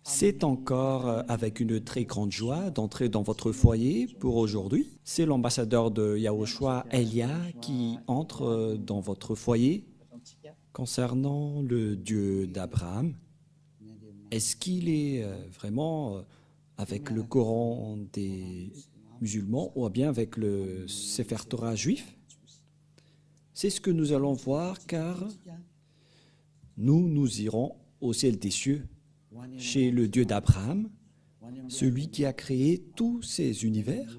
C'est encore avec une très grande joie d'entrer dans votre foyer pour aujourd'hui. C'est l'ambassadeur de Yahushua, Elia, qui entre dans votre foyer concernant le Dieu d'Abraham. Est-ce qu'il est vraiment avec le Coran des musulmans ou bien avec le Sefer Torah juif? C'est ce que nous allons voir car nous irons au ciel des cieux chez le Dieu d'Abraham, celui qui a créé tous ces univers.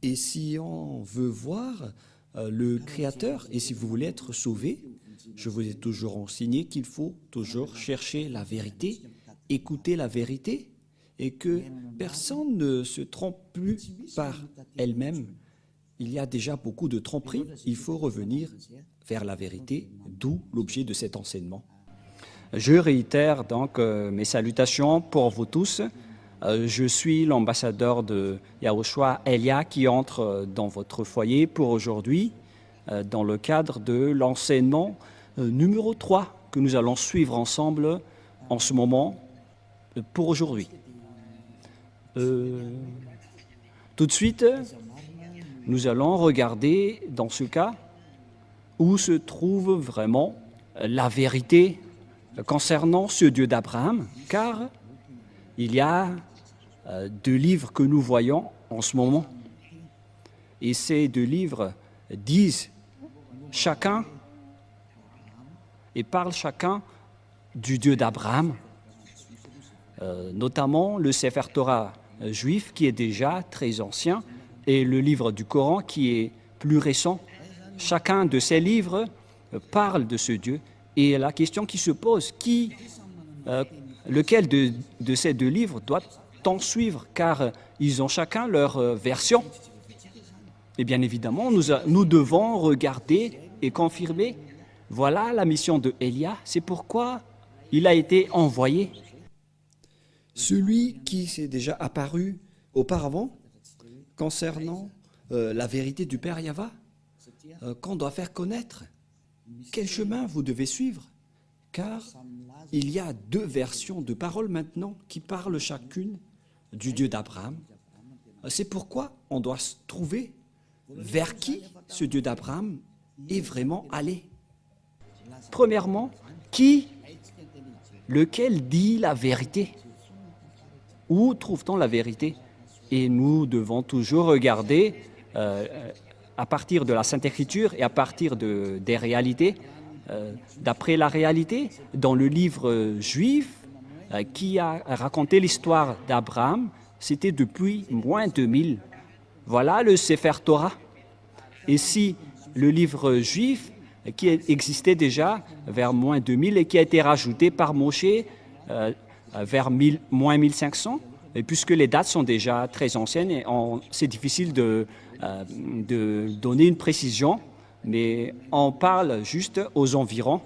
Et si on veut voir le Créateur, et si vous voulez être sauvé, je vous ai toujours enseigné qu'il faut toujours chercher la vérité, écouter la vérité, et que personne ne se trompe plus par elle-même. Il y a déjà beaucoup de tromperies, il faut revenir vers la vérité, d'où l'objet de cet enseignement. Je réitère donc mes salutations pour vous tous. Je suis l'ambassadeur de Yahushua, Elia, qui entre dans votre foyer pour aujourd'hui dans le cadre de l'enseignement numéro 3 que nous allons suivre ensemble en ce moment pour aujourd'hui. Tout de suite, nous allons regarder dans ce cas où se trouve vraiment la vérité concernant ce Dieu d'Abraham, car il y a deux livres que nous voyons en ce moment. Et ces deux livres disent chacun et parlent chacun du Dieu d'Abraham, notamment le Sefer Torah juif qui est déjà très ancien et le livre du Coran qui est plus récent. Chacun de ces livres parle de ce Dieu. Et la question qui se pose, lequel de ces deux livres doit-on suivre? Car ils ont chacun leur version. Et bien évidemment, nous devons regarder et confirmer. Voilà la mission de Elia, c'est pourquoi il a été envoyé. Celui qui s'est déjà apparu auparavant concernant la vérité du Père Yahva, qu'on doit faire connaître. Quel chemin vous devez suivre? Car il y a deux versions de paroles maintenant qui parlent chacune du Dieu d'Abraham. C'est pourquoi on doit se trouver vers qui ce Dieu d'Abraham est vraiment allé. Premièrement, lequel dit la vérité? Où trouve-t-on la vérité? Et nous devons toujours regarder à partir de la Sainte Écriture et à partir des réalités, d'après la réalité, dans le livre juif qui a raconté l'histoire d'Abraham, c'était depuis moins 2000. Voilà le Sefer Torah. Et si le livre juif qui existait déjà vers moins 2000 et qui a été rajouté par Moshe vers moins 1500, et puisque les dates sont déjà très anciennes, et c'est difficile de donner une précision, mais on parle juste aux environs.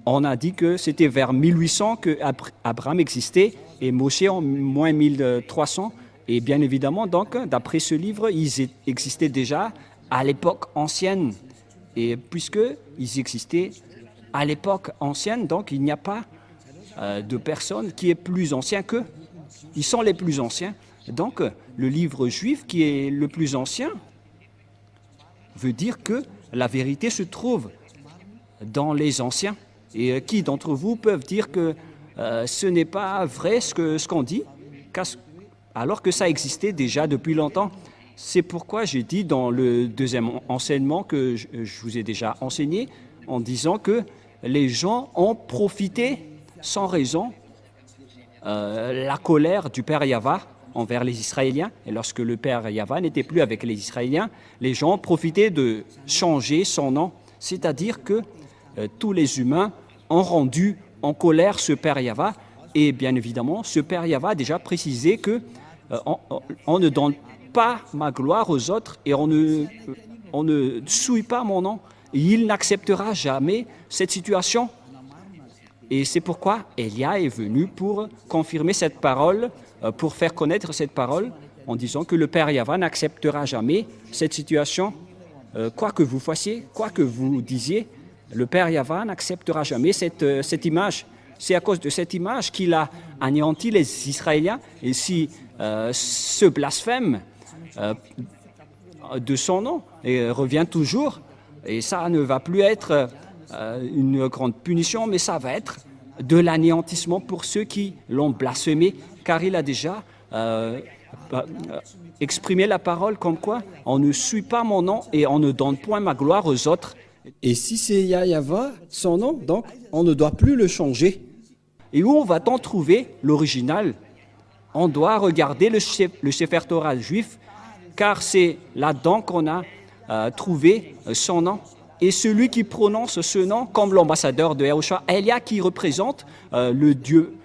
On a dit que c'était vers 1800 que Abraham existait et Moshe en moins 1300. Et bien évidemment, donc, d'après ce livre, ils existaient déjà à l'époque ancienne. Et puisqu'ils existaient à l'époque ancienne, donc il n'y a pas de personne qui est plus ancien qu'eux. Ils sont les plus anciens. Donc, le livre juif qui est le plus ancien veut dire que la vérité se trouve dans les anciens. Et qui d'entre vous peuvent dire que ce n'est pas vrai ce qu'on dit, alors que ça existait déjà depuis longtemps? C'est pourquoi j'ai dit dans le deuxième enseignement que je vous ai déjà enseigné, en disant que les gens ont profité sans raison la colère du Père Yahva envers les Israéliens. Et lorsque le Père Yahva n'était plus avec les Israéliens, les gens profitaient de changer son nom. C'est-à-dire que tous les humains ont rendu en colère ce Père Yahva. Et bien évidemment, ce Père Yahva a déjà précisé que on ne donne pas ma gloire aux autres et on ne souille pas mon nom. Il n'acceptera jamais cette situation. Et c'est pourquoi Elia est venu pour confirmer cette parole, pour faire connaître cette parole, en disant que le Père Yahva n'acceptera jamais cette situation. Quoi que vous fassiez, quoi que vous disiez, le Père Yahva n'acceptera jamais cette image. C'est à cause de cette image qu'il a anéanti les Israéliens. Et si ce blasphème de son nom et revient toujours, et ça ne va plus être une grande punition, mais ça va être de l'anéantissement pour ceux qui l'ont blasphémé, car il a déjà exprimé la parole comme quoi on ne suit pas mon nom et on ne donne point ma gloire aux autres. Et si c'est Yahva, son nom, donc on ne doit plus le changer. Et où va-t-on trouver l'original? On doit regarder le Sefer Torah juif, car c'est là-dedans qu'on a trouvé son nom. Et celui qui prononce ce nom comme l'ambassadeur de Yahushua, Elia, qui représente le Dieu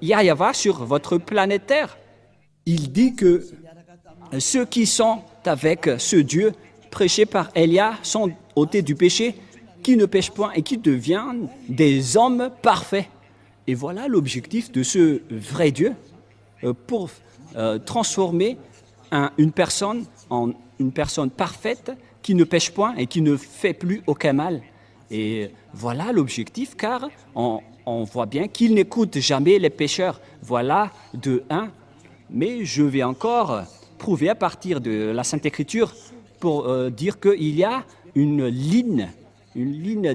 Yahva sur votre planète Terre. Il dit que ceux qui sont avec ce Dieu prêché par Elia sont ôtés du péché, qui ne pêchent point et qui deviennent des hommes parfaits. Et voilà l'objectif de ce vrai Dieu pour transformer une personne en une personne parfaite qui ne pêche point et qui ne fait plus aucun mal. Et voilà l'objectif, car on voit bien qu'il n'écoute jamais les pécheurs. Voilà de un. Mais je vais encore prouver à partir de la Sainte Écriture pour dire qu'il y a une ligne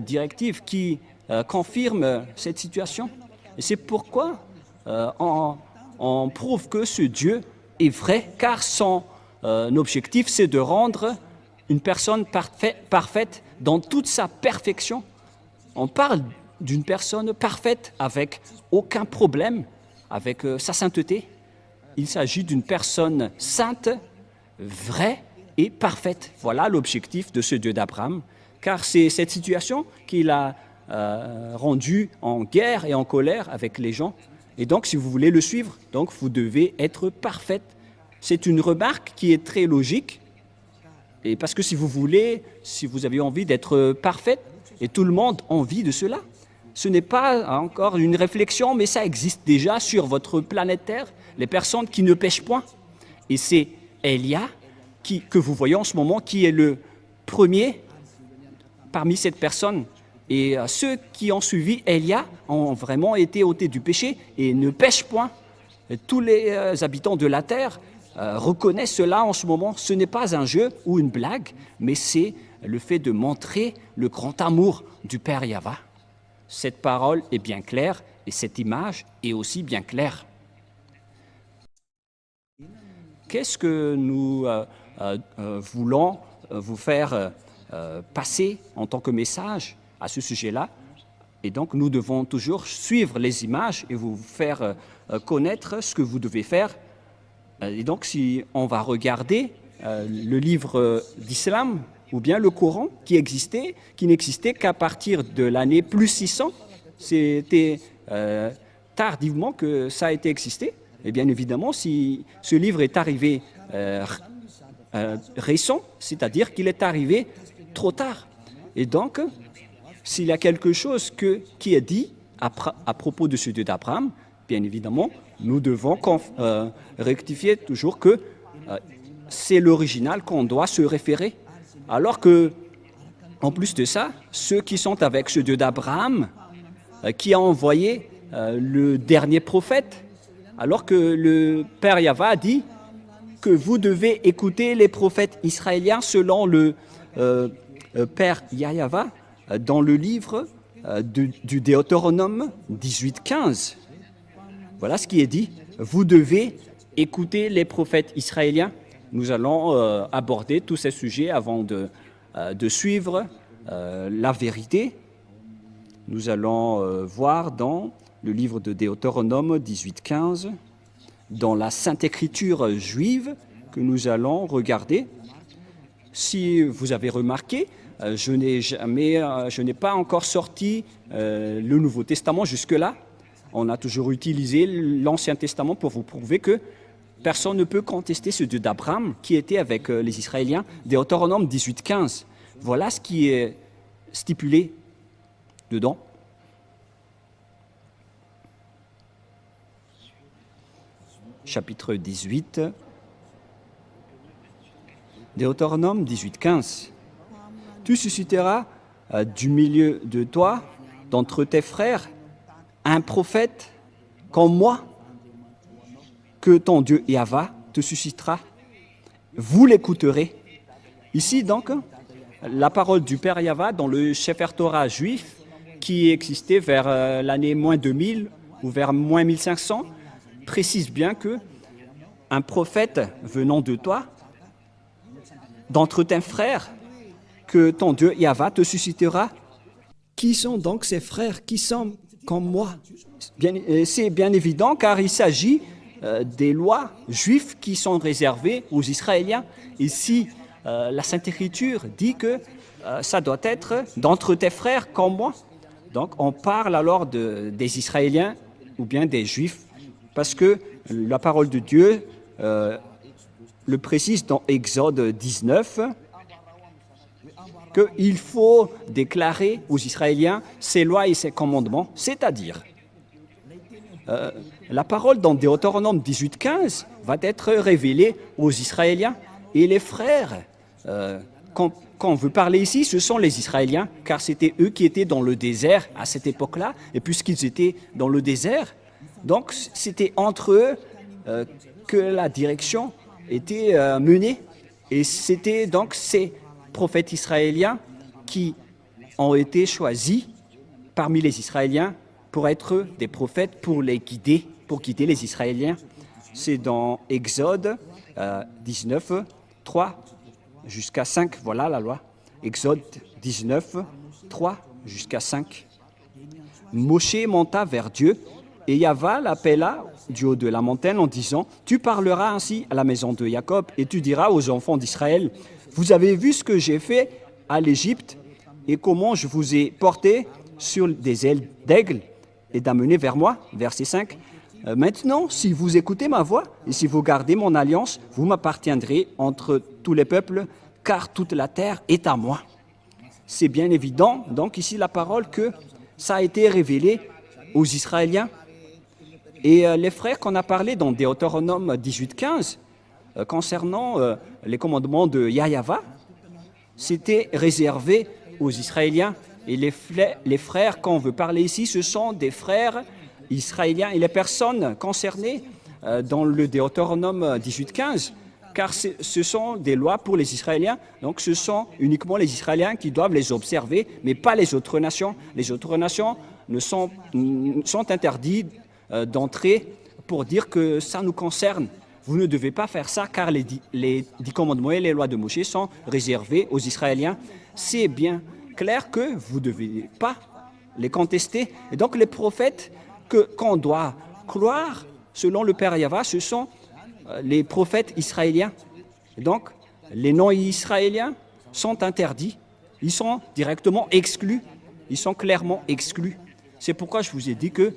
directive qui confirme cette situation. Et c'est pourquoi on prouve que ce Dieu est vrai, car son objectif, c'est de rendre une personne parfaite dans toute sa perfection. On parle d'une personne parfaite avec aucun problème, avec sa sainteté. Il s'agit d'une personne sainte, vraie et parfaite. Voilà l'objectif de ce Dieu d'Abraham, car c'est cette situation qu'il a rendu en guerre et en colère avec les gens. Et donc, si vous voulez le suivre, donc vous devez être parfaite. C'est une remarque qui est très logique. Et parce que si vous avez envie d'être parfaite, et tout le monde a envie de cela, ce n'est pas encore une réflexion, mais ça existe déjà sur votre planète Terre, les personnes qui ne pêchent point. Et c'est Elia que vous voyez en ce moment qui est le premier parmi cette personne. Et ceux qui ont suivi Elia ont vraiment été ôtés du péché et ne pêchent point. Et tous les habitants de la terre reconnaissent cela en ce moment. Ce n'est pas un jeu ou une blague, mais c'est le fait de montrer le grand amour du Père Yahva. Cette parole est bien claire et cette image est aussi bien claire. Qu'est-ce que nous voulons vous faire passer en tant que message à ce sujet-là? Et donc, nous devons toujours suivre les images et vous faire connaître ce que vous devez faire. Et donc, si on va regarder le livre d'Islam ou bien le Coran qui n'existait qu'à partir de l'année plus 600, c'était tardivement que ça a été existé. Et bien évidemment, si ce livre est arrivé récent, c'est-à-dire qu'il est arrivé trop tard. Et donc, s'il y a quelque chose qui est dit à propos de ce Dieu d'Abraham, bien évidemment, nous devons rectifier toujours que c'est l'original qu'on doit se référer. Alors que, en plus de ça, ceux qui sont avec ce Dieu d'Abraham, qui a envoyé le dernier prophète, alors que le Père Yahva a dit que vous devez écouter les prophètes israéliens selon le Père Yahva dans le livre du Deutéronome 18-15. Voilà ce qui est dit. Vous devez écouter les prophètes israéliens. Nous allons aborder tous ces sujets avant de suivre la vérité. Nous allons voir dans le livre de Deutéronome 18-15, dans la Sainte Écriture juive que nous allons regarder. Si vous avez remarqué, je n'ai pas encore sorti le Nouveau Testament jusque-là. On a toujours utilisé l'Ancien Testament pour vous prouver que personne ne peut contester ce Dieu d'Abraham qui était avec les Israéliens. Deutéronome 18-15. Voilà ce qui est stipulé dedans. Chapitre 18, Deutéronome 18-15. Tu susciteras du milieu de toi, d'entre tes frères, un prophète comme moi que ton Dieu Yahva te suscitera. Vous l'écouterez. Ici donc, la parole du Père Yahva dans le Sefer Torah juif qui existait vers l'année moins 2000 ou vers moins 1500 précise bien que un prophète venant de toi, d'entre tes frères, que ton Dieu Yahva te suscitera. Qui sont donc ces frères qui sont comme moi? C'est bien évident car il s'agit des lois juives qui sont réservées aux Israéliens. Ici, la Sainte Écriture dit que ça doit être d'entre tes frères comme moi. Donc on parle alors des Israéliens ou bien des Juifs parce que la parole de Dieu le précise dans Exode 19 qu'il faut déclarer aux Israéliens ses lois et ses commandements, c'est-à-dire la parole dans Deutéronome 18:15 va être révélée aux Israéliens et les frères. Quand on veut parler ici, ce sont les Israéliens, car c'était eux qui étaient dans le désert à cette époque-là, et puisqu'ils étaient dans le désert, donc c'était entre eux que la direction était menée, et c'était donc ces prophètes israéliens qui ont été choisis parmi les Israéliens pour être des prophètes, pour guider les Israéliens. C'est dans Exode 19, 3 jusqu'à 5, voilà la loi. Exode 19, 3 jusqu'à 5. Moshe monta vers Dieu et Yahva l'appela du haut de la montagne en disant « Tu parleras ainsi à la maison de Jacob et tu diras aux enfants d'Israël, vous avez vu ce que j'ai fait à l'Égypte et comment je vous ai porté sur des ailes d'aigle et d'amener vers moi. » Verset 5. Maintenant, si vous écoutez ma voix et si vous gardez mon alliance, vous m'appartiendrez entre tous les peuples, car toute la terre est à moi. C'est bien évident, donc ici la parole que ça a été révélé aux Israéliens. Et les frères qu'on a parlé dans Deutéronome 18:15, concernant les commandements de Yahva, c'était réservé aux Israéliens. Et les frères qu'on veut parler ici, ce sont des frères israéliens et les personnes concernées dans le Deutéronome 18:15, car ce sont des lois pour les Israéliens, donc ce sont uniquement les Israéliens qui doivent les observer, mais pas les autres nations. Les autres nations sont interdits d'entrer pour dire que ça nous concerne. Vous ne devez pas faire ça car les 10 commandements et les lois de Moïse sont réservés aux Israéliens. C'est bien clair que vous ne devez pas les contester. Et donc les prophètes qu'on doit croire, selon le Père Yahva, ce sont les prophètes israéliens. Et donc, les non-israéliens sont interdits. Ils sont directement exclus. Ils sont clairement exclus. C'est pourquoi je vous ai dit que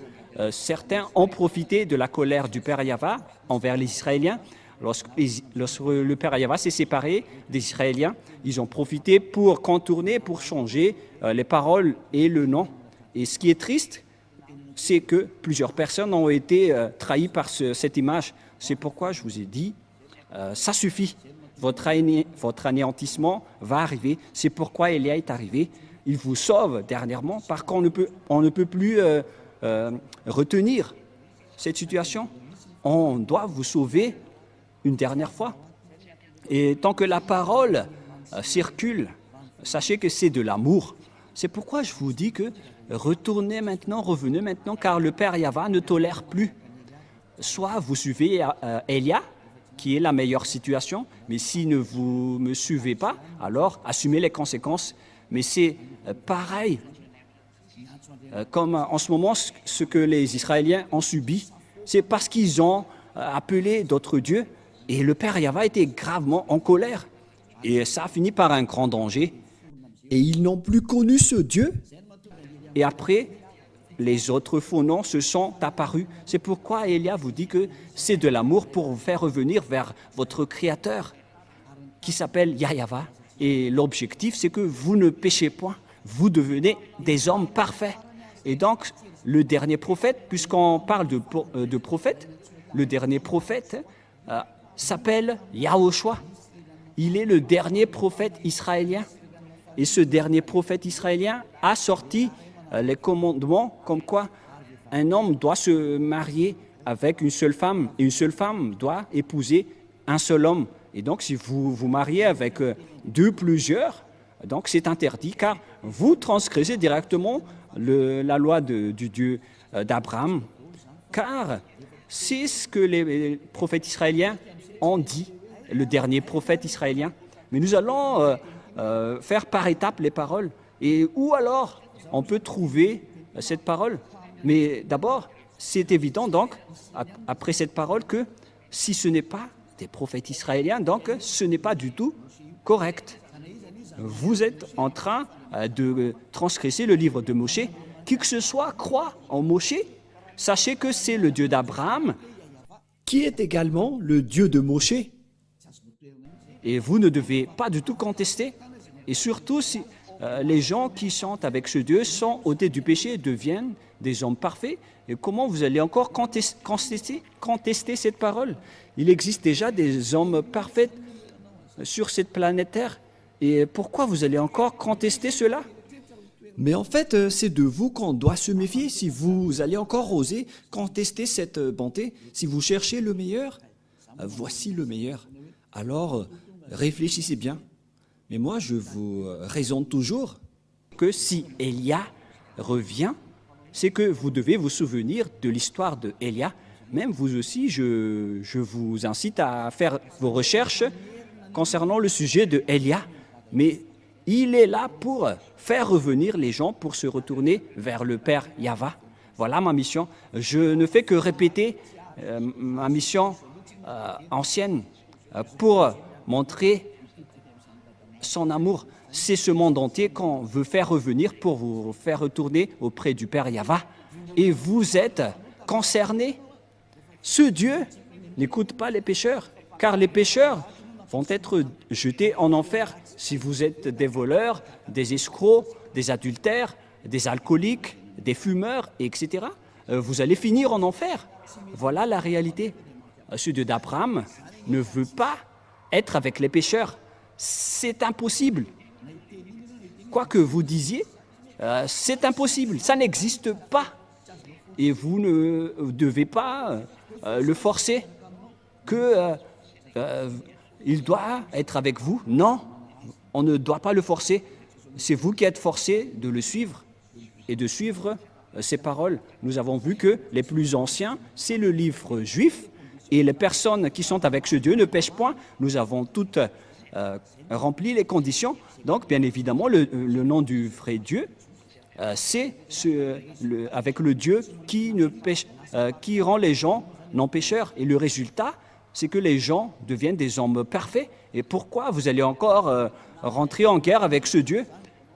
certains ont profité de la colère du Père Yahva envers les Israéliens. Lorsque le Père Yahva s'est séparé des Israéliens, ils ont profité pour contourner, pour changer les paroles et le nom. Et ce qui est triste, c'est que plusieurs personnes ont été trahies par cette image. C'est pourquoi je vous ai dit, ça suffit. Votre anéantissement va arriver. C'est pourquoi Élia est arrivé. Il vous sauve dernièrement parce qu'on ne peut plus retenir cette situation. On doit vous sauver une dernière fois. Et tant que la parole circule, sachez que c'est de l'amour. C'est pourquoi je vous dis que revenez maintenant, car le Père Yahva ne tolère plus. Soit vous suivez Élia, qui est la meilleure situation, mais si vous ne me suivez pas, alors assumez les conséquences. Mais c'est pareil, comme en ce moment, ce que les Israéliens ont subi, c'est parce qu'ils ont appelé d'autres dieux, et le Père Yahva était gravement en colère. Et ça a fini par un grand danger. Et ils n'ont plus connu ce Dieu. Et après, les autres faux noms se sont apparus. C'est pourquoi Élia vous dit que c'est de l'amour pour vous faire revenir vers votre Créateur, qui s'appelle Yahva. Et l'objectif, c'est que vous ne péchez point. Vous devenez des hommes parfaits. Et donc, le dernier prophète, puisqu'on parle de prophète, le dernier prophète s'appelle Yahushua. Il est le dernier prophète israélien. Et ce dernier prophète israélien a sorti les commandements comme quoi un homme doit se marier avec une seule femme et une seule femme doit épouser un seul homme. Et donc, si vous vous mariez avec deux, plusieurs, donc c'est interdit car vous transgressez directement la loi du Dieu d'Abraham. Car c'est ce que les prophètes israéliens ont dit, le dernier prophète israélien. Mais nous allons faire par étapes les paroles. Et où alors on peut trouver cette parole? Mais d'abord, c'est évident donc, après cette parole, que si ce n'est pas des prophètes israéliens, donc ce n'est pas du tout correct. Vous êtes en train de transgresser le livre de Moshe. Qui que ce soit croit en Moshe, sachez que c'est le Dieu d'Abraham, qui est également le Dieu de Moshe. et vous ne devez pas du tout contester. Et surtout, si les gens qui chantent avec ce Dieu sont ôtés du péché et deviennent des hommes parfaits, et comment vous allez encore contester cette parole? Il existe déjà des hommes parfaits sur cette planète Terre. Et pourquoi vous allez encore contester cela? Mais en fait, c'est de vous qu'on doit se méfier si vous allez encore oser contester cette bonté. Si vous cherchez le meilleur, voici le meilleur. Alors, réfléchissez bien. Mais moi, je vous raisonne toujours Que si Élia revient, c'est que vous devez vous souvenir de l'histoire de Élia. Même vous aussi, je vous incite à faire vos recherches concernant le sujet de Élia. Mais il est là pour faire revenir les gens, pour se retourner vers le Père Yahva. Voilà ma mission. Je ne fais que répéter ma mission ancienne pour montrer son amour. C'est ce monde entier qu'on veut faire revenir pour vous faire retourner auprès du Père Yahva. Et vous êtes concernés. Ce Dieu n'écoute pas les pécheurs, car les pécheurs vont être jetés en enfer. Si vous êtes des voleurs, des escrocs, des adultères, des alcooliques, des fumeurs, etc., vous allez finir en enfer. Voilà la réalité. Ce Dieu d'Abraham ne veut pas être avec les pécheurs. C'est impossible. Quoi que vous disiez, c'est impossible. Ça n'existe pas. Et vous ne devez pas le forcer il doit être avec vous. Non, on ne doit pas le forcer. C'est vous qui êtes forcés de le suivre et de suivre ses paroles. Nous avons vu que les plus anciens, c'est le livre juif, et les personnes qui sont avec ce Dieu ne pêchent point. Nous avons toutes rempli les conditions. Donc, bien évidemment, le nom du vrai Dieu, c'est avec le Dieu qui rend les gens non pécheurs. Et le résultat, c'est que les gens deviennent des hommes parfaits. Et pourquoi vous allez encore rentrer en guerre avec ce Dieu?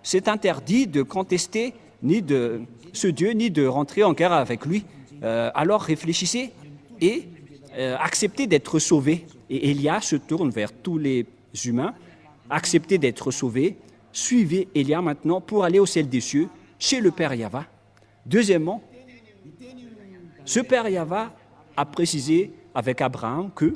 C'est interdit de contester ni de ce Dieu, ni de rentrer en guerre avec lui. Alors réfléchissez et acceptez d'être sauvés. Et Élia se tourne vers tous les humains. Acceptez d'être sauvés. Suivez Élia maintenant pour aller au ciel des cieux, chez le Père Yahva. Deuxièmement, ce Père Yahva a précisé avec Abraham que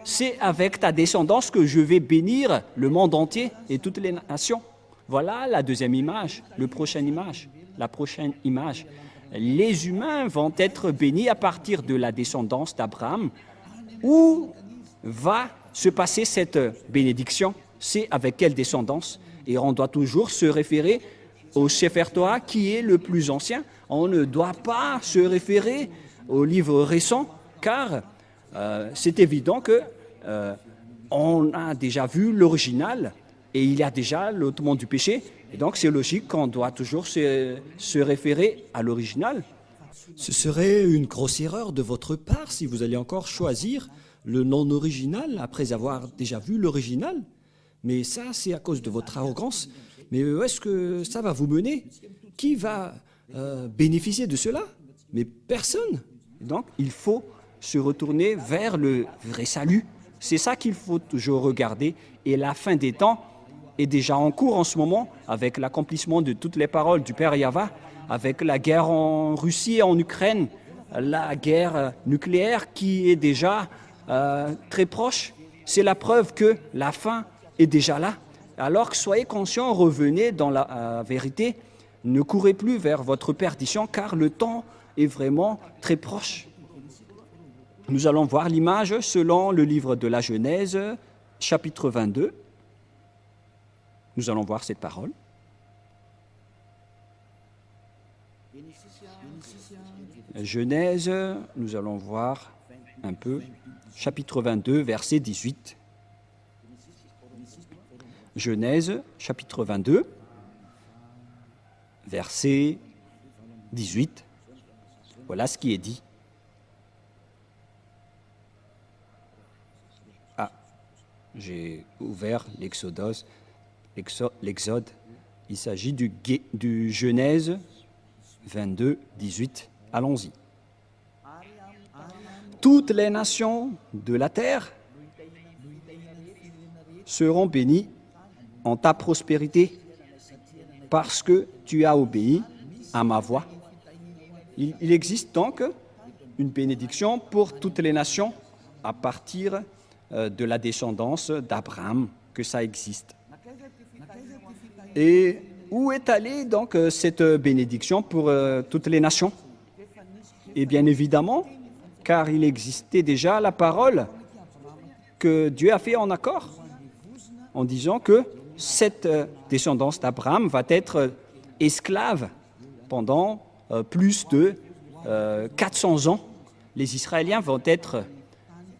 c'est avec ta descendance que je vais bénir le monde entier et toutes les nations. Voilà la deuxième image, la prochaine image. Les humains vont être bénis à partir de la descendance d'Abraham. Où va se passer cette bénédiction? C'est avec quelle descendance? Et on doit toujours se référer au Sefer Torah qui est le plus ancien. On ne doit pas se référer au livre récent, car c'est évident que on a déjà vu l'original et il y a déjà l'ôtement du péché. Et donc c'est logique qu'on doit toujours se référer à l'original. Ce serait une grosse erreur de votre part si vous allez encore choisir le non original après avoir déjà vu l'original. Mais ça, c'est à cause de votre arrogance. Mais où est-ce que ça va vous mener? Qui va bénéficier de cela? Mais personne. Donc il faut se retourner vers le vrai salut. C'est ça qu'il faut toujours regarder. Et la fin des temps est déjà en cours en ce moment avec l'accomplissement de toutes les paroles du Père Yahva, avec la guerre en Russie et en Ukraine, la guerre nucléaire qui est déjà très proche. C'est la preuve que la fin est déjà là. Alors que soyez conscients, revenez dans la vérité. ne courez plus vers votre perdition, car le temps est vraiment très proche. Nous allons voir l'image selon le livre de la Genèse, chapitre 22. Nous allons voir cette parole. Genèse, nous allons voir un peu, chapitre 22, verset 18. Genèse, chapitre 22, verset 18. Voilà ce qui est dit. Ah, j'ai ouvert l'Exode. Il s'agit du Genèse 22, 18. Allons-y. Toutes les nations de la terre seront bénies en ta prospérité parce que tu as obéi à ma voix. Il existe donc une bénédiction pour toutes les nations à partir de la descendance d'Abraham, que ça existe. Et où est allée donc cette bénédiction pour toutes les nations? Et bien évidemment, car il existait déjà la parole que Dieu a fait en accord, en disant que cette descendance d'Abraham va être esclave pendant plus de 400 ans. Les Israéliens vont être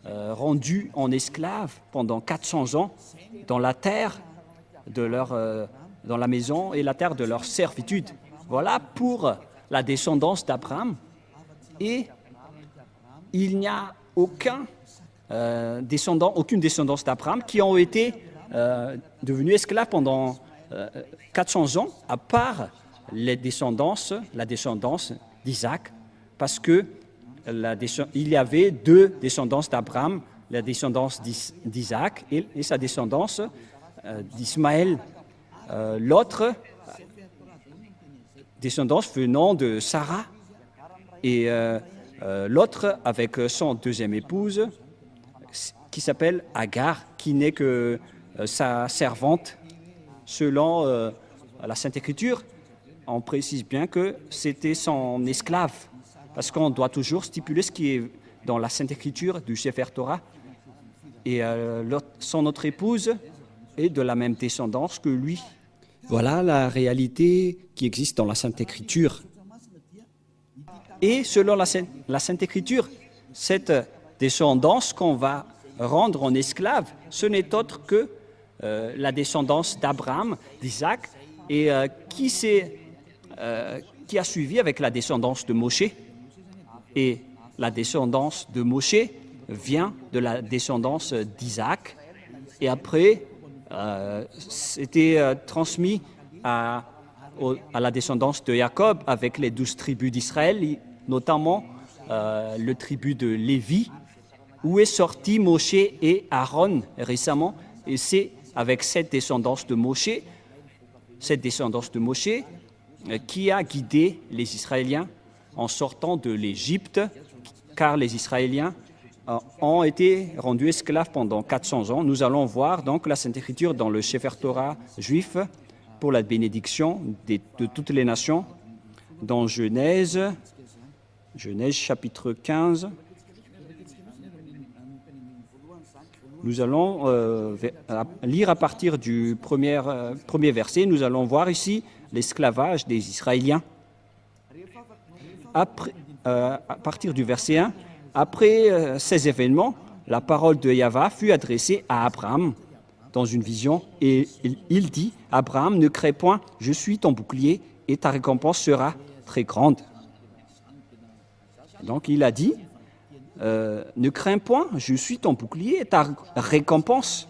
rendus en esclaves pendant 400 ans dans la terre de dans la maison et la terre de leur servitude. Voilà pour la descendance d'Abraham. Et il n'y a aucune descendance d'Abraham qui ont été devenus esclaves pendant 400 ans, à part la descendance d'Isaac, parce que il y avait deux descendances d'Abraham, la descendance d'Isaac et sa descendance d'Ismaël. L'autre descendance venant de Sarah et l'autre avec son deuxième épouse qui s'appelle Agar, qui n'est que sa servante. Selon la Sainte Écriture, on précise bien que c'était son esclave, parce qu'on doit toujours stipuler ce qui est dans la Sainte Écriture du Sefer Torah. Et son autre épouse est de la même descendance que lui. Voilà la réalité qui existe dans la Sainte Écriture. Et selon la Sainte Écriture, cette descendance qu'on va rendre en esclave, ce n'est autre que la descendance d'Abraham, d'Isaac, et qui a suivi avec la descendance de Moshe. Et la descendance de Moshe vient de la descendance d'Isaac. Et après, c'était transmis à la descendance de Jacob avec les 12 tribus d'Israël, notamment le tribu de Lévi, où est sorti Moshe et Aaron récemment. Et c'est avec cette descendance de Moshe qui a guidé les Israéliens en sortant de l'Égypte, car les Israéliens ont été rendus esclaves pendant 400 ans. Nous allons voir donc la Sainte Écriture dans le Sefer Torah juif pour la bénédiction de toutes les nations, dans Genèse chapitre 15. Nous allons lire à partir du premier verset. Nous allons voir ici l'esclavage des Israéliens. À partir du verset 1, après ces événements, la parole de Yahva fut adressée à Abraham dans une vision, et il dit, « Abraham, ne crains point, je suis ton bouclier, et ta récompense sera très grande. » Donc il a dit, ne crains point, je suis ton bouclier et ta récompense.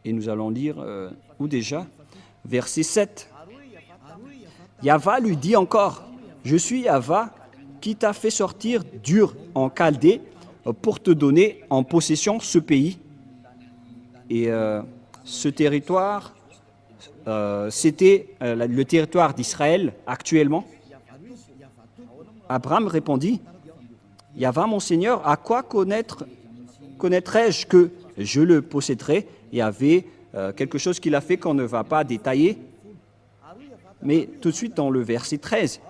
Et nous allons lire, où déjà? Verset 7. Yahva lui dit encore, je suis Yahva qui t'a fait sortir d'Ur en Chaldée pour te donner en possession ce pays. Et ce territoire, c'était le territoire d'Israël actuellement. Abraham répondit, Yahva, mon Seigneur, à quoi connaîtrais-je que je le posséderai? Il y avait quelque chose qu'il a fait qu'on ne va pas détailler. mais tout de suite dans le verset 13.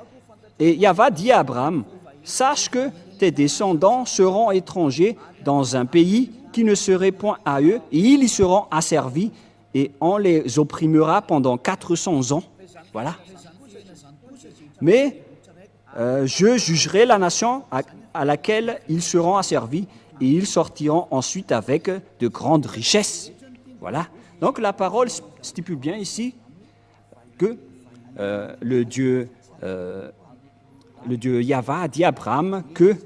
Et Yahva dit à Abraham, « Sache que tes descendants seront étrangers dans un pays qui ne serait point à eux, et ils y seront asservis, et on les opprimera pendant 400 ans. » Voilà. Mais je jugerai la nation à laquelle ils seront asservis, et ils sortiront ensuite avec de grandes richesses. Voilà. Donc la parole stipule bien ici que le Dieu Yahva a dit à Abraham que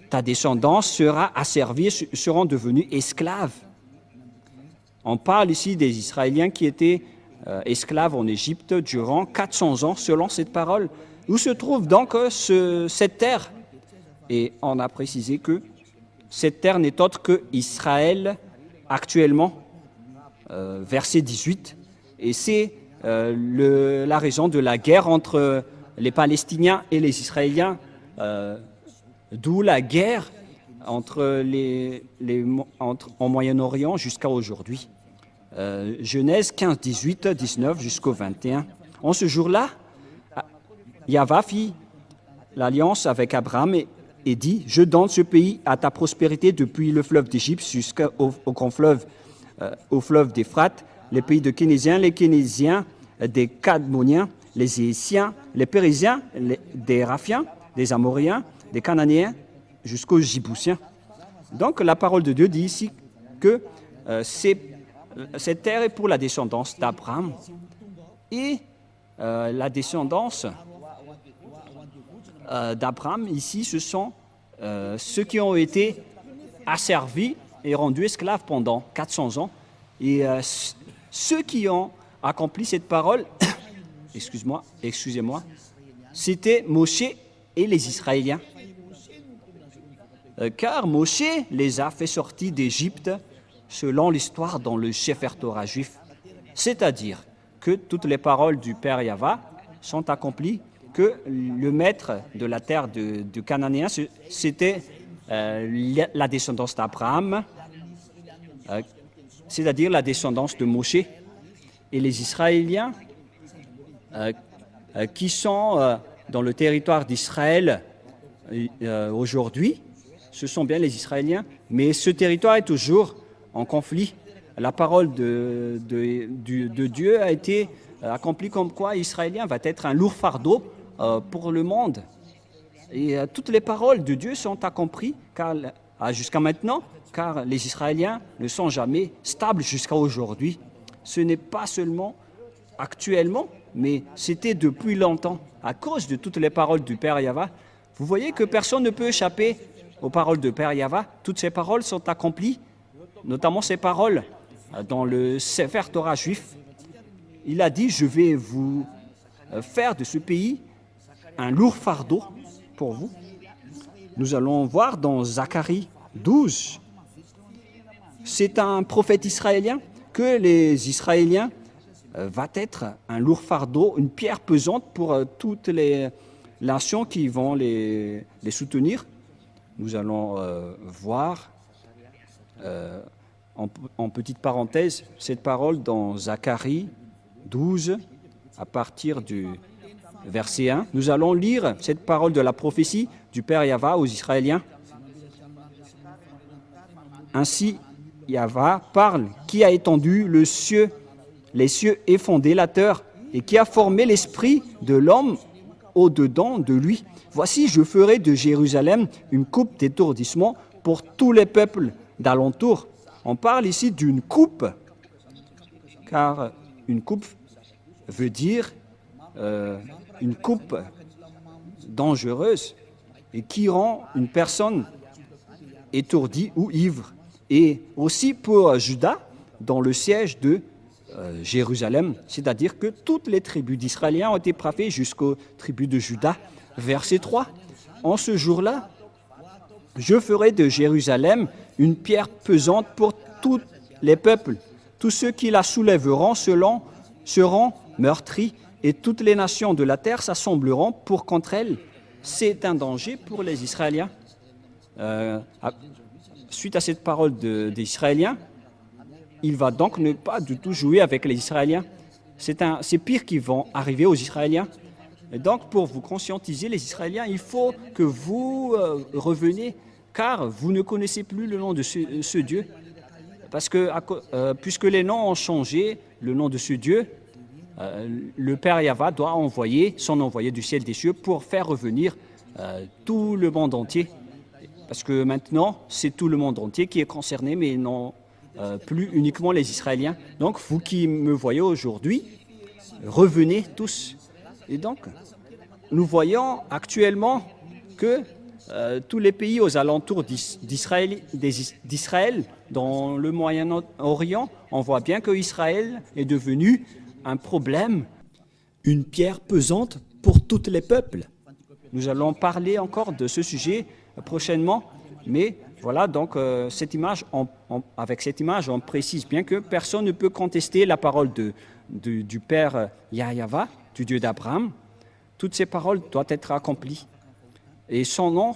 ta descendance sera asservie, seront devenus esclaves. On parle ici des Israéliens qui étaient esclaves en Égypte durant 400 ans, selon cette parole. Où se trouve donc cette terre? Et on a précisé que cette terre n'est autre que Israël actuellement, verset 18. Et c'est la raison de la guerre entre les Palestiniens et les Israéliens, d'où la guerre en Moyen-Orient jusqu'à aujourd'hui. Genèse 15, 18, 19 jusqu'au 21. En ce jour-là, Yahva fit l'alliance avec Abraham et dit, « Je donne ce pays à ta prospérité depuis le fleuve d'Égypte jusqu'au grand fleuve, au fleuve d'Éphrate, les pays de Kénésiens, les Kénésiens, des Cadmoniens, les Hétiens, les Périsiens, des Raphiens, des Amoriens, des Cananéens, jusqu'aux Jibousiens. » Donc la parole de Dieu dit ici que cette terre est pour la descendance d'Abraham. Et la descendance d'Abraham, ici, ce sont ceux qui ont été asservis et rendus esclaves pendant 400 ans. Et ceux qui ont accompli cette parole, excusez-moi, c'était Moshe et les Israéliens. Car Moshe les a fait sortir d'Égypte selon l'histoire dans le Sefer Torah juif. C'est-à-dire que toutes les paroles du Père Yahva sont accomplies, que le maître de la terre de Cananéen, c'était la descendance d'Abraham, c'est-à-dire la descendance de Moshe. Et les Israéliens qui sont dans le territoire d'Israël aujourd'hui, ce sont bien les Israéliens, mais ce territoire est toujours en conflit. La parole de Dieu a été accomplie comme quoi Israélien va être un lourd fardeau pour le monde. Et toutes les paroles de Dieu sont accomplies jusqu'à maintenant, car les Israéliens ne sont jamais stables jusqu'à aujourd'hui. Ce n'est pas seulement actuellement, mais c'était depuis longtemps, à cause de toutes les paroles du Père Yahva. Vous voyez que personne ne peut échapper aux paroles du Père Yahva. Toutes ces paroles sont accomplies, notamment ces paroles dans le Sefer Torah juif. Il a dit, je vais vous faire de ce pays un lourd fardeau pour vous. Nous allons voir dans Zacharie 12. C'est un prophète israélien que les Israéliens va être un lourd fardeau, une pierre pesante pour toutes les nations qui vont les soutenir. Nous allons voir en petite parenthèse cette parole dans Zacharie 12 à partir du verset 1. Nous allons lire cette parole de la prophétie du Père Yahva aux Israéliens. Ainsi, Yahva parle, qui a étendu les cieux et fondé la terre, et qui a formé l'esprit de l'homme au-dedans de lui. Voici, je ferai de Jérusalem une coupe d'étourdissement pour tous les peuples d'alentour. On parle ici d'une coupe, car une coupe veut dire une coupe dangereuse et qui rend une personne étourdie ou ivre. Et aussi pour Juda, dans le siège de Jérusalem, c'est-à-dire que toutes les tribus d'Israéliens ont été frappées jusqu'aux tribus de Juda. Verset 3, en ce jour-là, je ferai de Jérusalem une pierre pesante pour tous les peuples. Tous ceux qui la soulèveront seront meurtris, et toutes les nations de la terre s'assembleront pour contre elle. C'est un danger pour les Israéliens. Suite à cette parole des Israéliens, il va donc ne pas du tout jouer avec les Israéliens. c'est pire qui vont arriver aux Israéliens. Et donc, pour vous conscientiser, les Israéliens, il faut que vous reveniez, car vous ne connaissez plus le nom de ce Dieu. Parce que, puisque les noms ont changé, le nom de ce Dieu, le Père Yahva doit envoyer son envoyé du ciel des cieux pour faire revenir tout le monde entier. Parce que maintenant, c'est tout le monde entier qui est concerné, mais non plus uniquement les Israéliens. Donc, vous qui me voyez aujourd'hui, revenez tous. Et donc, nous voyons actuellement que tous les pays aux alentours d'Israël, dans le Moyen-Orient, on voit bien que Israël est devenu un problème. Une pierre pesante pour tous les peuples. Nous allons parler encore de ce sujet prochainement, mais voilà, donc avec cette image, on précise bien que personne ne peut contester la parole du Père Yahva, du Dieu d'Abraham. Toutes ces paroles doivent être accomplies. Et son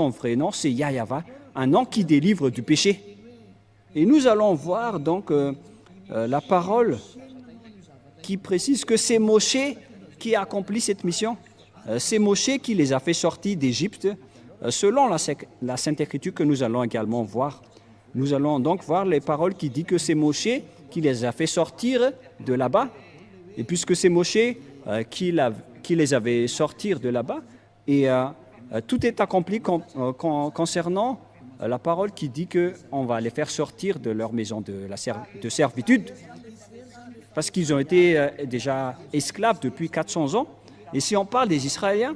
vrai nom, c'est Yahva, un nom qui délivre du péché. Et nous allons voir donc la parole qui précise que c'est Moshe qui a accompli cette mission. C'est Moshe qui les a fait sortir d'Égypte, selon la Sainte Écriture que nous allons également voir. Nous allons donc voir les paroles qui disent que c'est Moshe qui les a fait sortir de là-bas. Et puisque c'est Moshe qui les avait sortir de là-bas, et tout est accompli concernant la parole qui dit qu'on va les faire sortir de leur maison de servitude, parce qu'ils ont été déjà esclaves depuis 400 ans. Et si on parle des Israéliens,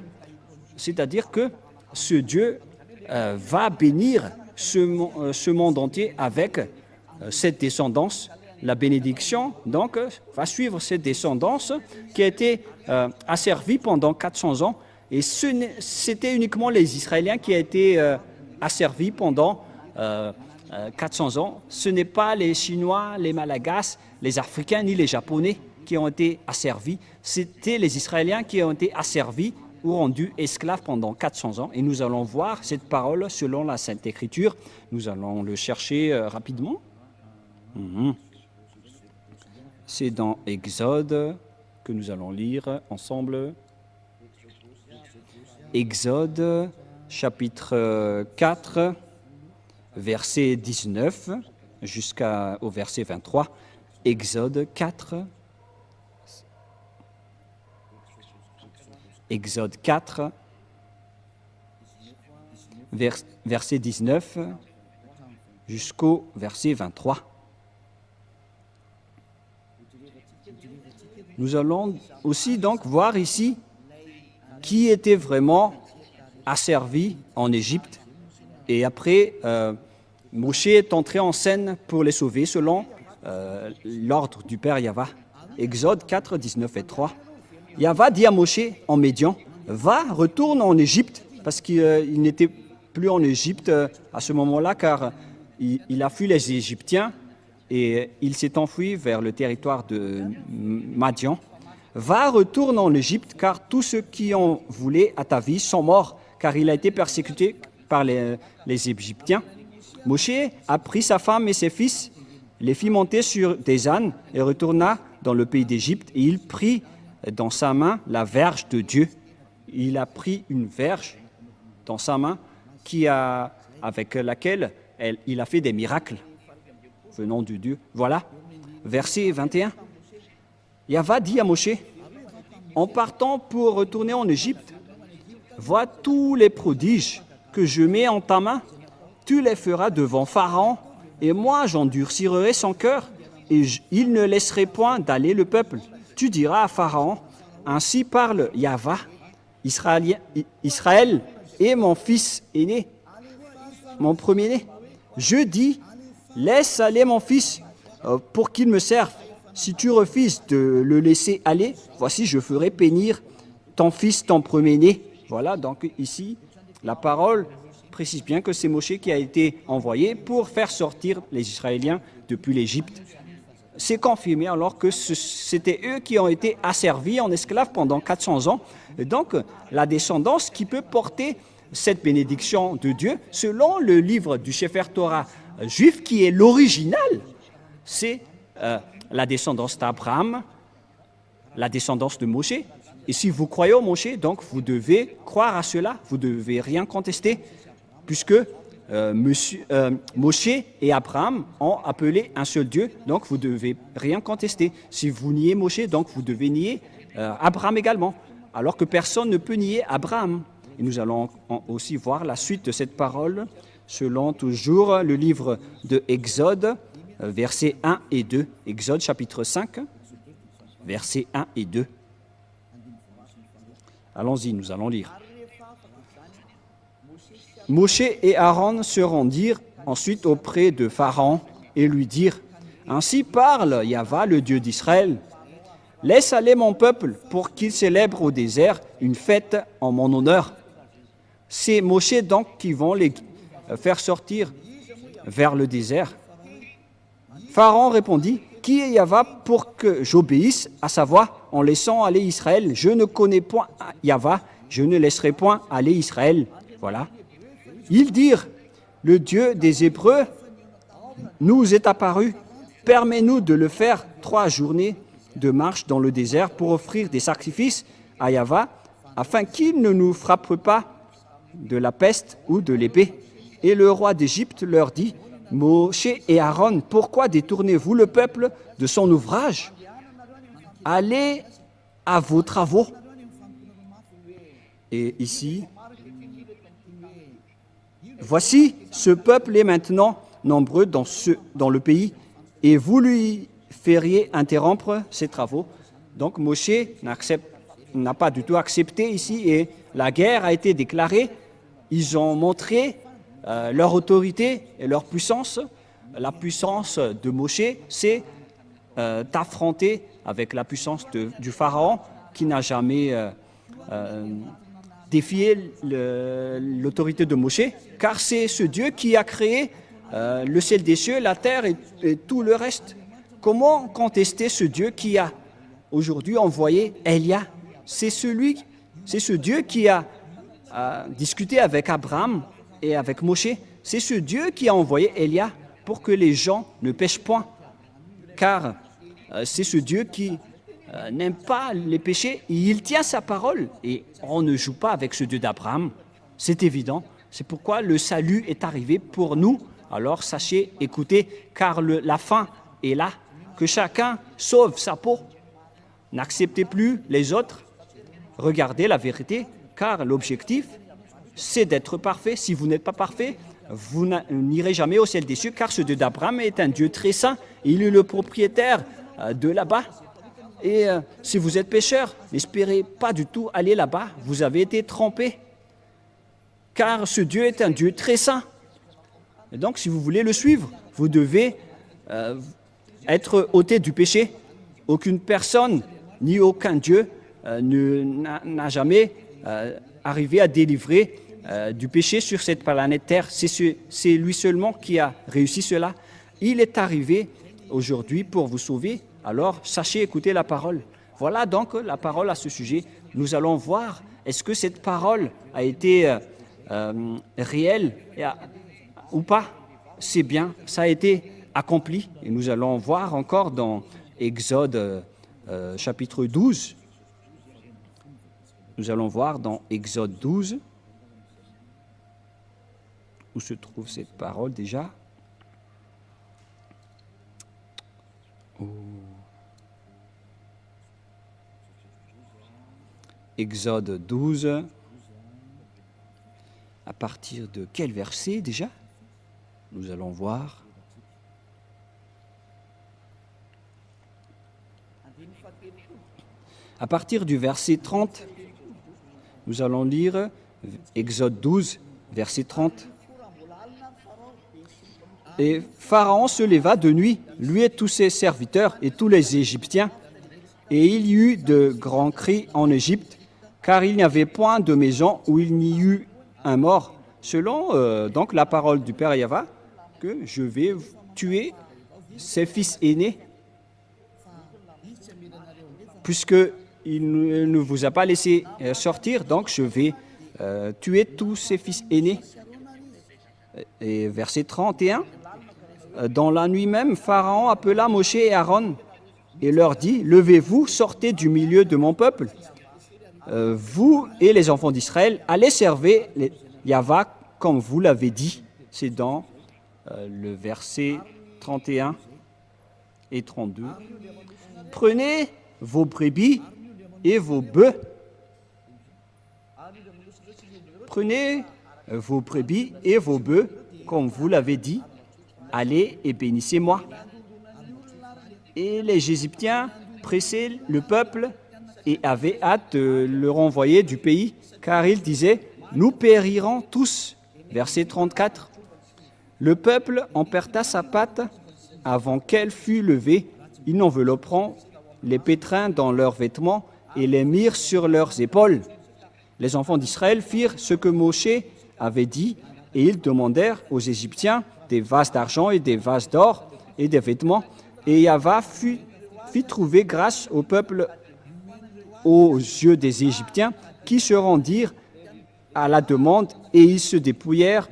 c'est-à-dire que ce Dieu va bénir ce monde entier avec cette descendance. La bénédiction, donc, va suivre cette descendance qui a été asservie pendant 400 ans. Et c'était uniquement les Israéliens qui ont été asservis pendant 400 ans. Ce n'est pas les Chinois, les Malagasy, les Africains ni les Japonais qui ont été asservis. C'était les Israéliens qui ont été asservis ou rendus esclaves pendant 400 ans. Et nous allons voir cette parole selon la Sainte Écriture. Nous allons le chercher rapidement. C'est dans Exode que nous allons lire ensemble. Exode, chapitre 4, verset 19 jusqu'au verset 23. Exode 4. Exode 4, verset 19 jusqu'au verset 23. Nous allons aussi donc voir ici qui était vraiment asservi en Égypte. Et après, Moshe est entré en scène pour les sauver selon l'ordre du Père Yahva. Exode 4, 19 et 3. Yahva dit à Moshe en Médian, « Va, retourne en Égypte » parce qu'il n'était plus en Égypte à ce moment-là, car il a fui les Égyptiens et il s'est enfui vers le territoire de Madian. « Va, retourne en Égypte, car tous ceux qui en voulaient à ta vie sont morts, car il a été persécuté par les Égyptiens. » Moshe a pris sa femme et ses fils, les fit monter sur des ânes et retourna dans le pays d'Égypte, et il prit dans sa main la verge de Dieu. Il a pris une verge dans sa main avec laquelle il a fait des miracles venant de Dieu. Voilà, verset 21. Yahva dit à Moshe, en partant pour retourner en Égypte, vois tous les prodiges que je mets en ta main, tu les feras devant Pharaon, et moi j'endurcirai son cœur, et il ne laisserait point d'aller le peuple. Tu diras à Pharaon, ainsi parle Yahva, Israël est mon fils aîné, mon premier-né. Je dis, laisse aller mon fils pour qu'il me serve. Si tu refuses de le laisser aller, voici, je ferai périr ton fils, ton premier-né. Voilà, donc ici, la parole précise bien que c'est Moshe qui a été envoyé pour faire sortir les Israéliens depuis l'Égypte. C'est confirmé alors que c'était eux qui ont été asservis en esclaves pendant 400 ans. Et donc, la descendance qui peut porter cette bénédiction de Dieu, selon le livre du Sefer Torah juif, qui est l'original, c'est la descendance d'Abraham, la descendance de Moshe. Et si vous croyez au Moshe, donc vous devez croire à cela, vous ne devez rien contester, puisque Moshe et Abraham ont appelé un seul Dieu, donc vous ne devez rien contester. Si vous niez Moshe, donc vous devez nier Abraham également, alors que personne ne peut nier Abraham. Et nous allons aussi voir la suite de cette parole selon toujours le livre de Exode, versets 1 et 2. Exode chapitre 5, versets 1 et 2. Allons-y, nous allons lire. Moshe et Aaron se rendirent ensuite auprès de Pharaon et lui dirent « Ainsi parle Yahva, le Dieu d'Israël. Laisse aller mon peuple pour qu'il célèbre au désert une fête en mon honneur. » C'est Moshe donc qui vont les faire sortir vers le désert. Pharaon répondit « Qui est Yahva pour que j'obéisse à sa voix en laissant aller Israël? Je ne connais point Yahva, je ne laisserai point aller Israël. » Voilà. Ils dirent « Le Dieu des Hébreux nous est apparu. Permets-nous de le faire 3 journées de marche dans le désert pour offrir des sacrifices à Yahva, afin qu'il ne nous frappe pas de la peste ou de l'épée. » Et le roi d'Égypte leur dit « Moshe et Aaron, pourquoi détournez-vous le peuple de son ouvrage? Allez à vos travaux. » Et ici, voici, ce peuple est maintenant nombreux dans le pays, et vous lui feriez interrompre ses travaux. Donc Moshe n'a pas du tout accepté ici, et la guerre a été déclarée. Ils ont montré leur autorité et leur puissance. La puissance de Moshe, c'est d'affronter avec la puissance du Pharaon qui n'a jamais défié l'autorité de Moshe, car c'est ce Dieu qui a créé le ciel des cieux, la terre et tout le reste. Comment contester ce Dieu qui a aujourd'hui envoyé Élia? C'est ce Dieu qui a discuté avec Abraham et avec Moshe. C'est ce Dieu qui a envoyé Élia pour que les gens ne pêchent point, car c'est ce Dieu qui n'aime pas les péchés, et il tient sa parole, et on ne joue pas avec ce Dieu d'Abraham, c'est évident. C'est pourquoi le salut est arrivé pour nous. Alors sachez, écoutez, car la fin est là, que chacun sauve sa peau. N'acceptez plus les autres, regardez la vérité, car l'objectif, c'est d'être parfait. Si vous n'êtes pas parfait, vous n'irez jamais au ciel des cieux, car ce Dieu d'Abraham est un Dieu très saint. Il est le propriétaire de là-bas. Et si vous êtes pécheur, n'espérez pas du tout aller là-bas. Vous avez été trompé, car ce Dieu est un Dieu très saint. Et donc, si vous voulez le suivre, vous devez être ôté du péché. Aucune personne, ni aucun Dieu n'a jamais arrivé à délivrer du péché sur cette planète Terre. C'est lui seulement qui a réussi cela. Il est arrivé aujourd'hui pour vous sauver. Alors, sachez écouter la parole. Voilà donc la parole à ce sujet. Nous allons voir, est-ce que cette parole a été réelle ou pas? C'est bien, ça a été accompli. Et nous allons voir encore dans Exode chapitre 12. Nous allons voir dans Exode 12, où se trouve cette parole déjà. Exode 12, à partir de quel verset déjà? Nous allons voir. À partir du verset 30, nous allons lire Exode 12, verset 30. Et Pharaon se leva de nuit, lui et tous ses serviteurs et tous les Égyptiens, et il y eut de grands cris en Égypte, car il n'y avait point de maison où il n'y eut un mort, selon donc la parole du Père Yahva, que je vais tuer ses fils aînés, puisqu'il ne vous a pas laissé sortir, donc je vais tuer tous ses fils aînés. Et verset 31, dans la nuit même, Pharaon appela Moshe et Aaron et leur dit, « Levez-vous, sortez du milieu de mon peuple. Vous et les enfants d'Israël, allez servir Yahvé comme vous l'avez dit. » C'est dans le verset 31 et 32. « Prenez vos brebis et vos bœufs. Prenez vos brebis et vos bœufs, comme vous l'avez dit. Allez et bénissez-moi. » Et les Égyptiens pressaient le peuple et avaient hâte de le renvoyer du pays, car ils disaient, « Nous périrons tous. » Verset 34. Le peuple emporta sa pâte avant qu'elle fût levée. Ils envelopperont les pétrins dans leurs vêtements et les mirent sur leurs épaules. Les enfants d'Israël firent ce que Moshé avait dit, et ils demandèrent aux Égyptiens des vases d'argent et des vases d'or et des vêtements. Et Yahvé fit trouver grâce au peuple aux yeux des Égyptiens, qui se rendirent à la demande, et ils se dépouillèrent.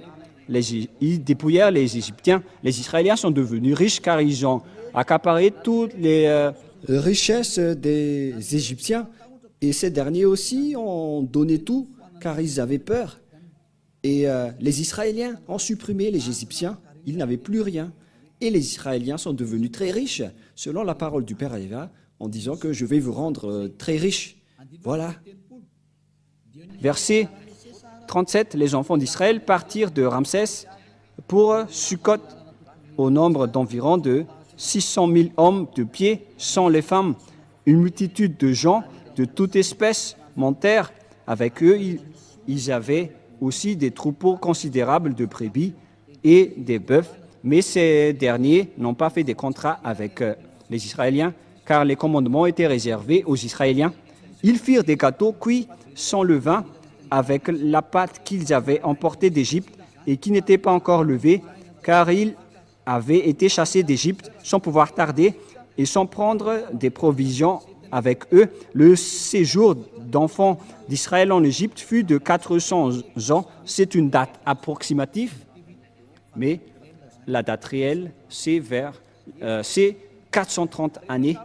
Ils dépouillèrent les Égyptiens. Les Israéliens sont devenus riches car ils ont accaparé toutes les richesses des Égyptiens. Et ces derniers aussi ont donné tout car ils avaient peur. Et les Israéliens ont supprimé les Égyptiens. Ils n'avaient plus rien. Et les Israéliens sont devenus très riches, selon la parole du Père Yahvé, en disant que je vais vous rendre très riches. Voilà. Verset 37, les enfants d'Israël partirent de Ramsès pour Sukkot, au nombre d'environ de 600 000 hommes de pied, sans les femmes. Une multitude de gens de toute espèce montèrent avec eux. Ils avaient aussi des troupeaux considérables de brebis et des bœufs, mais ces derniers n'ont pas fait des contrats avec les Israéliens, car les commandements étaient réservés aux Israéliens. Ils firent des gâteaux cuits sans levain, avec la pâte qu'ils avaient emportée d'Égypte et qui n'était pas encore levée, car ils avaient été chassés d'Égypte sans pouvoir tarder et sans prendre des provisions avec eux. Le séjour d'enfants d'Israël en Égypte fut de 400 ans. C'est une date approximative, mais la date réelle, c'est 430 années,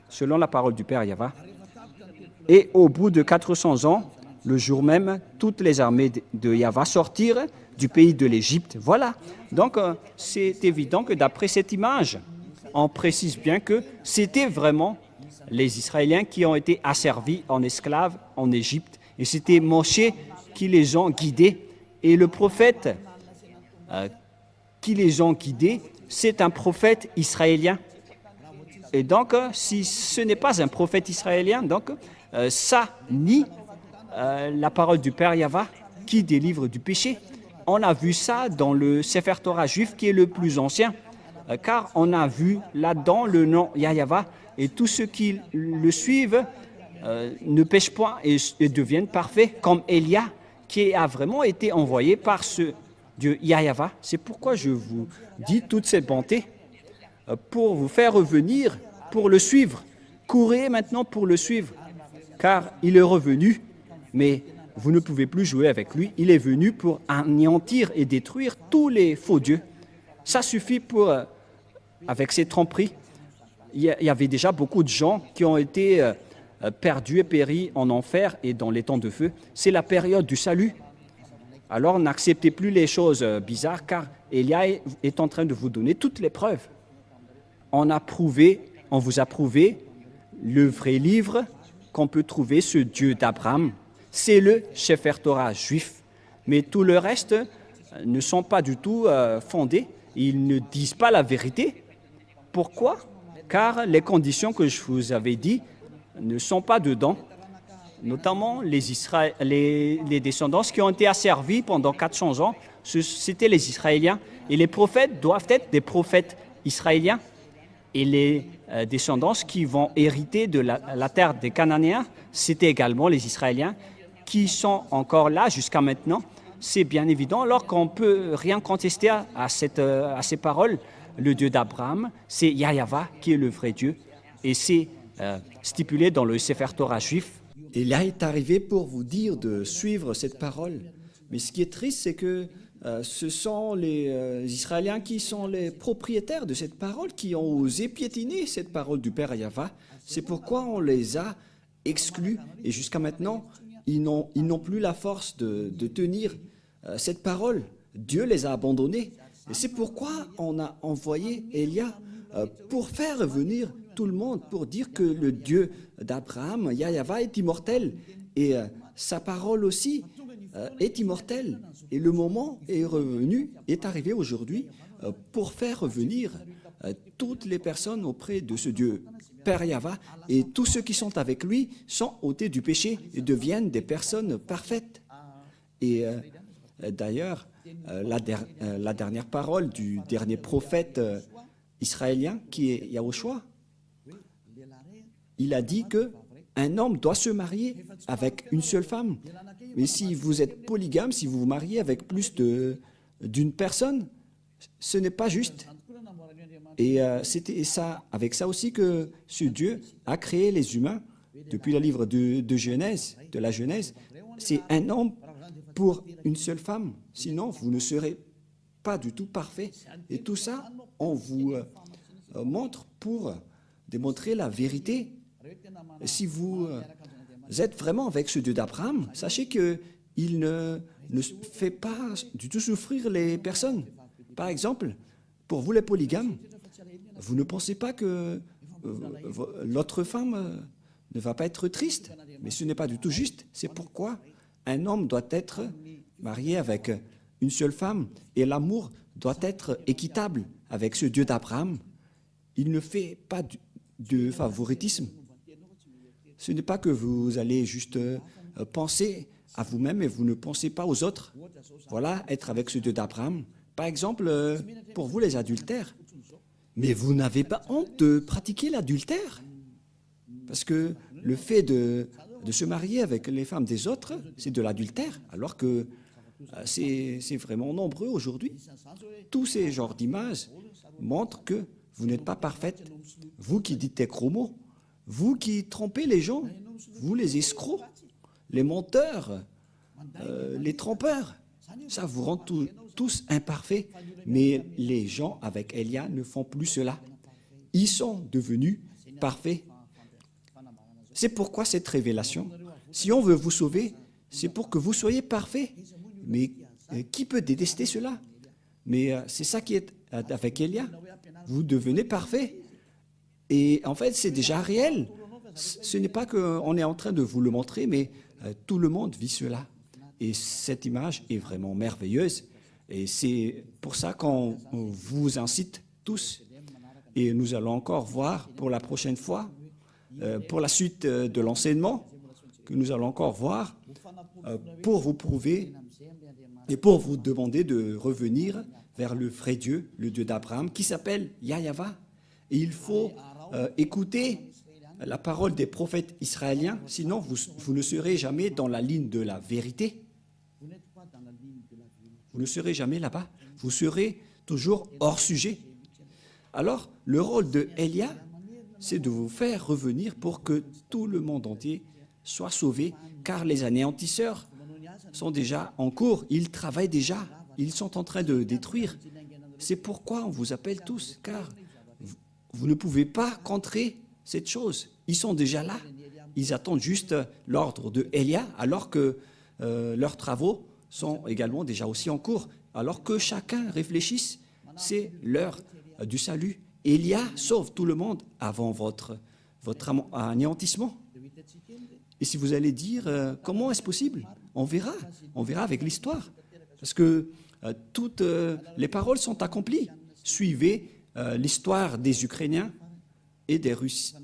selon la parole du Père Yahvé. Et au bout de 400 ans, le jour même, toutes les armées de Yahvé sortirent du pays de l'Égypte. Voilà. Donc, c'est évident que d'après cette image, on précise bien que c'était vraiment les Israéliens qui ont été asservis en esclaves en Égypte. Et c'était Moshé qui les ont guidés. Et le prophète qui les ont guidés, c'est un prophète israélien. Et donc, si ce n'est pas un prophète israélien, donc ça nie la parole du Père Yahvé qui délivre du péché. On a vu ça dans le Sefer Torah juif qui est le plus ancien, car on a vu là-dedans le nom Yahvé et tous ceux qui le suivent ne pêchent point et deviennent parfaits, comme Élia qui a vraiment été envoyé par ce Dieu Yahvé. C'est pourquoi je vous dis toute cette bonté pour vous faire revenir, pour le suivre. Courez maintenant pour le suivre, car il est revenu, mais vous ne pouvez plus jouer avec lui. Il est venu pour anéantir et détruire tous les faux dieux. Ça suffit pour, avec ces tromperies. Il y avait déjà beaucoup de gens qui ont été perdus et péris en enfer et dans les temps de feu. C'est la période du salut. Alors n'acceptez plus les choses bizarres, car Élia est en train de vous donner toutes les preuves. On vous a prouvé le vrai livre qu'on peut trouver, ce Dieu d'Abraham. C'est le Sefer Torah juif. Mais tout le reste ne sont pas du tout fondés. Ils ne disent pas la vérité. Pourquoi? Car les conditions que je vous avais dit ne sont pas dedans. Notamment les descendants qui ont été asservis pendant 400 ans, c'était les Israéliens. Et les prophètes doivent être des prophètes israéliens. Et les descendants qui vont hériter de la terre des Cananéens, c'était également les Israéliens qui sont encore là jusqu'à maintenant. C'est bien évident, alors qu'on ne peut rien contester à ces paroles. Le Dieu d'Abraham, c'est Yahvé qui est le vrai Dieu. Et c'est stipulé dans le Sefer Torah juif. Et là est arrivé pour vous dire de suivre cette parole. Mais ce qui est triste, c'est que ce sont les Israéliens qui sont les propriétaires de cette parole, qui ont osé piétiner cette parole du Père Yahva. C'est pourquoi on les a exclus et jusqu'à maintenant, ils n'ont plus la force de tenir cette parole. Dieu les a abandonnés. Et c'est pourquoi on a envoyé Élia pour faire revenir tout le monde, pour dire que le Dieu d'Abraham, Yahva, est immortel. Et sa parole aussi est immortelle. Et le moment est revenu, est arrivé aujourd'hui pour faire revenir toutes les personnes auprès de ce Dieu, Père Yahva, et tous ceux qui sont avec lui sont ôtés du péché et deviennent des personnes parfaites. Et d'ailleurs, la dernière parole du dernier prophète israélien, qui est Yahushua, il a dit que un homme doit se marier avec une seule femme. Mais si vous êtes polygame, si vous vous mariez avec plus d'une personne, ce n'est pas juste. Et c'était ça, avec ça aussi que ce Dieu a créé les humains depuis le livre de Genèse, de la Genèse. C'est un homme pour une seule femme. Sinon, vous ne serez pas du tout parfait. Et tout ça, on vous montre pour démontrer la vérité. Si vous êtes vraiment avec ce Dieu d'Abraham, sachez qu'il ne fait pas du tout souffrir les personnes. Par exemple, pour vous les polygames, vous ne pensez pas que l'autre femme ne va pas être triste, mais ce n'est pas du tout juste. C'est pourquoi un homme doit être marié avec une seule femme et l'amour doit être équitable avec ce Dieu d'Abraham. Il ne fait pas de favoritisme. Ce n'est pas que vous allez juste penser à vous-même et vous ne pensez pas aux autres. Voilà, être avec ce Dieu d'Abraham. Par exemple, pour vous les adultères, mais vous n'avez pas honte de pratiquer l'adultère. Parce que le fait de se marier avec les femmes des autres, c'est de l'adultère, alors que c'est vraiment nombreux aujourd'hui. Tous ces genres d'images montrent que vous n'êtes pas parfaite. Vous qui dites des gros mots, vous qui trompez les gens, vous les escrocs, les menteurs, les trompeurs, ça vous rend tous imparfaits. Mais les gens avec Élia ne font plus cela. Ils sont devenus parfaits. C'est pourquoi cette révélation, si on veut vous sauver, c'est pour que vous soyez parfaits. Mais qui peut détester cela? Mais c'est ça qui est avec Élia. Vous devenez parfait. Et en fait, c'est déjà réel. Ce n'est pas qu'on est en train de vous le montrer, mais tout le monde vit cela. Et cette image est vraiment merveilleuse. Et c'est pour ça qu'on vous incite tous. Et nous allons encore voir pour la prochaine fois, pour la suite de l'enseignement, que nous allons encore voir, pour vous prouver et pour vous demander de revenir vers le vrai Dieu, le Dieu d'Abraham, qui s'appelle Yahva. Et il faut écouter la parole des prophètes israéliens, sinon vous ne serez jamais dans la ligne de la vérité. Vous ne serez jamais là-bas. Vous serez toujours hors sujet. Alors, le rôle de Élia, c'est de vous faire revenir pour que tout le monde entier soit sauvé, car les anéantisseurs sont déjà en cours. Ils travaillent déjà. Ils sont en train de détruire. C'est pourquoi on vous appelle tous, car vous ne pouvez pas contrer cette chose. Ils sont déjà là. Ils attendent juste l'ordre de Élia, alors que leurs travaux sont également déjà aussi en cours. Alors que chacun réfléchisse, c'est l'heure du salut. Élia sauve tout le monde avant votre anéantissement. Et si vous allez dire, comment est-ce possible? On verra avec l'histoire. Parce que toutes les paroles sont accomplies. Suivez l'histoire des Ukrainiens et des Russes.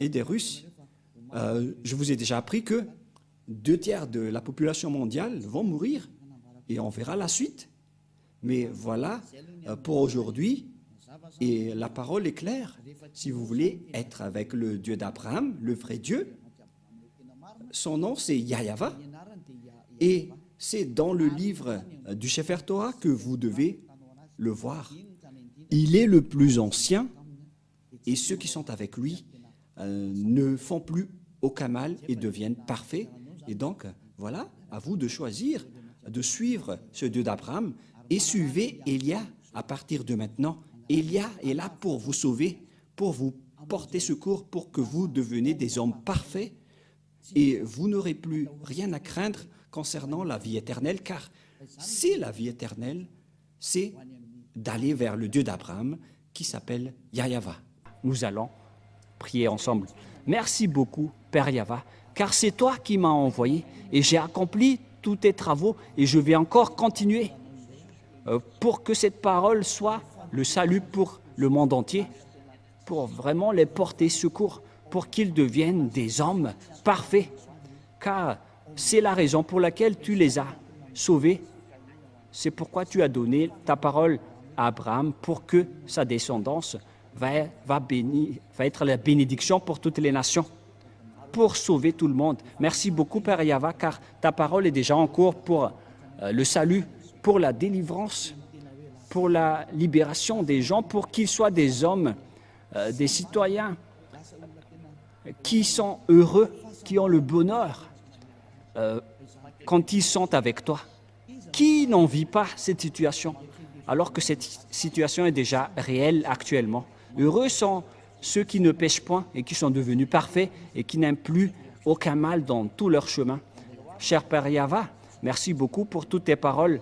Je vous ai déjà appris que 2/3 de la population mondiale vont mourir et on verra la suite. Mais voilà pour aujourd'hui, et la parole est claire. Si vous voulez être avec le Dieu d'Abraham, le vrai Dieu, son nom c'est Yahva, et c'est dans le livre du Sefer Torah que vous devez le voir. Il est le plus ancien, et ceux qui sont avec lui ne font plus aucun mal et deviennent parfaits. Et donc, voilà, à vous de choisir, de suivre ce Dieu d'Abraham, Et suivez Élia à partir de maintenant. Élia est là pour vous sauver, pour vous porter secours, pour que vous deveniez des hommes parfaits et vous n'aurez plus rien à craindre concernant la vie éternelle, car c'est la vie éternelle, c'est d'aller vers le Dieu d'Abraham qui s'appelle Yahweh. Nous allons prier ensemble. Merci beaucoup, Père Yahweh, car c'est toi qui m'as envoyé et j'ai accompli tous tes travaux et je vais encore continuer pour que cette parole soit le salut pour le monde entier, pour vraiment les porter secours, pour qu'ils deviennent des hommes parfaits, car c'est la raison pour laquelle tu les as sauvés. C'est pourquoi tu as donné ta parole à Abraham pour que sa descendance va être la bénédiction pour toutes les nations, pour sauver tout le monde. Merci beaucoup, Père Yahweh, car ta parole est déjà en cours pour le salut, pour la délivrance, pour la libération des gens, pour qu'ils soient des hommes, des citoyens qui sont heureux, qui ont le bonheur quand ils sont avec toi. Qui n'en vit pas cette situation, alors que cette situation est déjà réelle actuellement? Heureux sont ceux qui ne pêchent point et qui sont devenus parfaits et qui n'aiment plus aucun mal dans tout leur chemin. Cher Père Yahweh, merci beaucoup pour toutes tes paroles.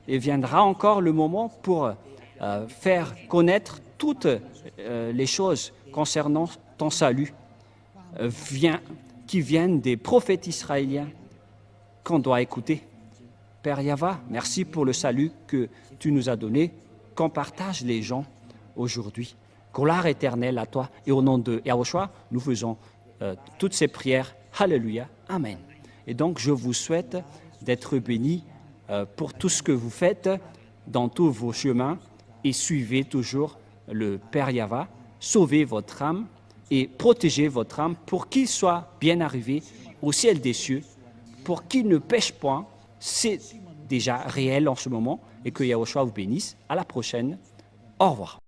Et viendra encore le moment pour faire connaître toutes les choses concernant ton salut qui viennent des prophètes israéliens qu'on doit écouter. Père Yahweh, merci pour le salut que tu nous as donné, qu'on partage les gens aujourd'hui. Gloire éternelle à toi. Et au nom de Yahushua, nous faisons toutes ces prières. Alléluia. Amen. Et donc, je vous souhaite d'être bénis pour tout ce que vous faites dans tous vos chemins et suivez toujours le Père Yahweh. Sauvez votre âme et protégez votre âme pour qu'il soit bien arrivé au ciel des cieux, pour qu'il ne pêche point. C'est déjà réel en ce moment et que Yahushua vous bénisse. À la prochaine. Au revoir.